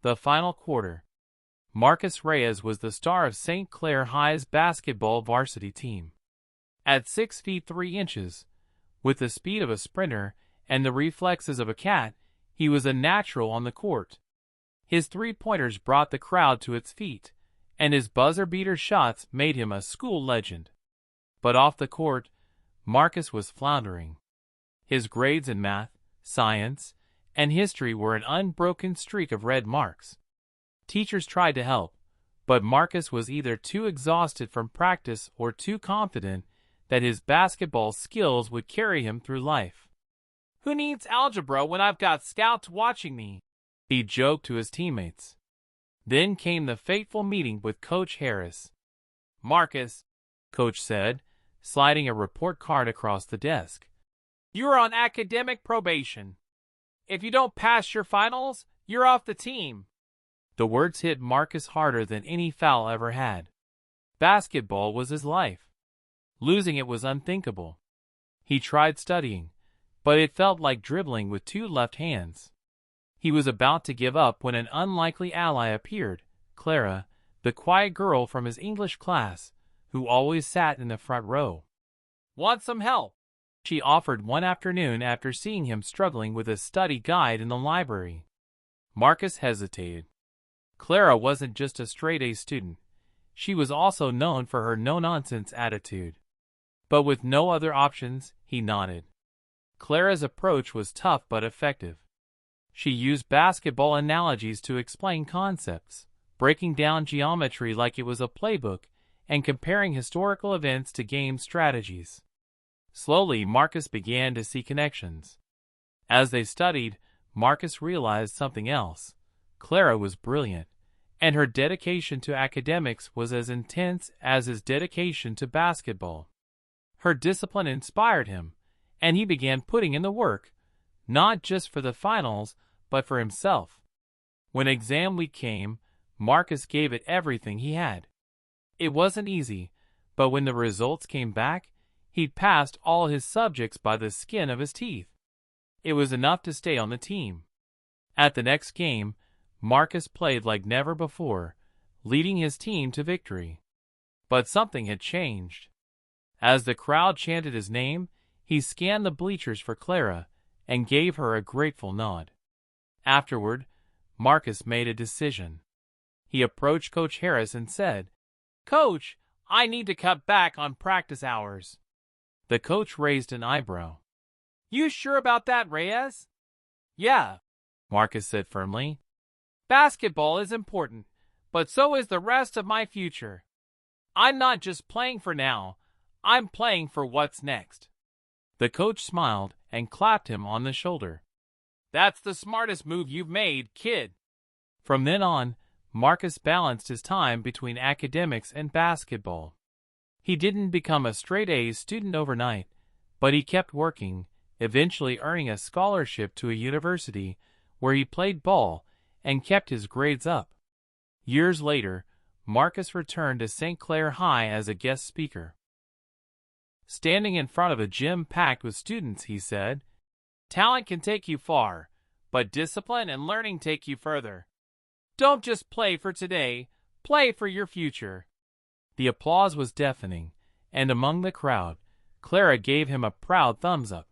The final quarter. Marcus Reyes was the star of St. Clair High's basketball varsity team. At 6 feet 3 inches, with the speed of a sprinter and the reflexes of a cat, he was a natural on the court. His three-pointers brought the crowd to its feet, and his buzzer-beater shots made him a school legend. But off the court, Marcus was floundering. His grades in math, science, and history were an unbroken streak of red marks. Teachers tried to help, but Marcus was either too exhausted from practice or too confident that his basketball skills would carry him through life. "Who needs algebra when I've got scouts watching me?" he joked to his teammates. Then came the fateful meeting with Coach Harris. "Marcus," Coach said, sliding a report card across the desk, "you're on academic probation. If you don't pass your finals, you're off the team." The words hit Marcus harder than any foul ever had. Basketball was his life. Losing it was unthinkable. He tried studying, but it felt like dribbling with two left hands. He was about to give up when an unlikely ally appeared, Clara, the quiet girl from his English class, who always sat in the front row. "Want some help?" she offered one afternoon after seeing him struggling with a study guide in the library. Marcus hesitated. Clara wasn't just a straight-A student. She was also known for her no-nonsense attitude. But with no other options, he nodded. Clara's approach was tough but effective. She used basketball analogies to explain concepts, breaking down geometry like it was a playbook and comparing historical events to game strategies. Slowly, Marcus began to see connections. As they studied, Marcus realized something else. Clara was brilliant, and her dedication to academics was as intense as his dedication to basketball. Her discipline inspired him, and he began putting in the work, not just for the finals, but for himself. When exam week came, Marcus gave it everything he had. It wasn't easy, but when the results came back, he'd passed all his subjects by the skin of his teeth. It was enough to stay on the team. At the next game, Marcus played like never before, leading his team to victory. But something had changed. As the crowd chanted his name, he scanned the bleachers for Clara and gave her a grateful nod. Afterward, Marcus made a decision. He approached Coach Harris and said, "Coach, I need to cut back on practice hours." The coach raised an eyebrow. "You sure about that, Reyes?" "Yeah," Marcus said firmly. "Basketball is important, but so is the rest of my future. I'm not just playing for now, I'm playing for what's next." The coach smiled and clapped him on the shoulder. "That's the smartest move you've made, kid." From then on, Marcus balanced his time between academics and basketball. He didn't become a straight-A student overnight, but he kept working, eventually earning a scholarship to a university where he played ball and kept his grades up. Years later, Marcus returned to St. Clair High as a guest speaker. Standing in front of a gym packed with students, he said, "Talent can take you far, but discipline and learning take you further. Don't just play for today, play for your future." The applause was deafening, and among the crowd, Clara gave him a proud thumbs up.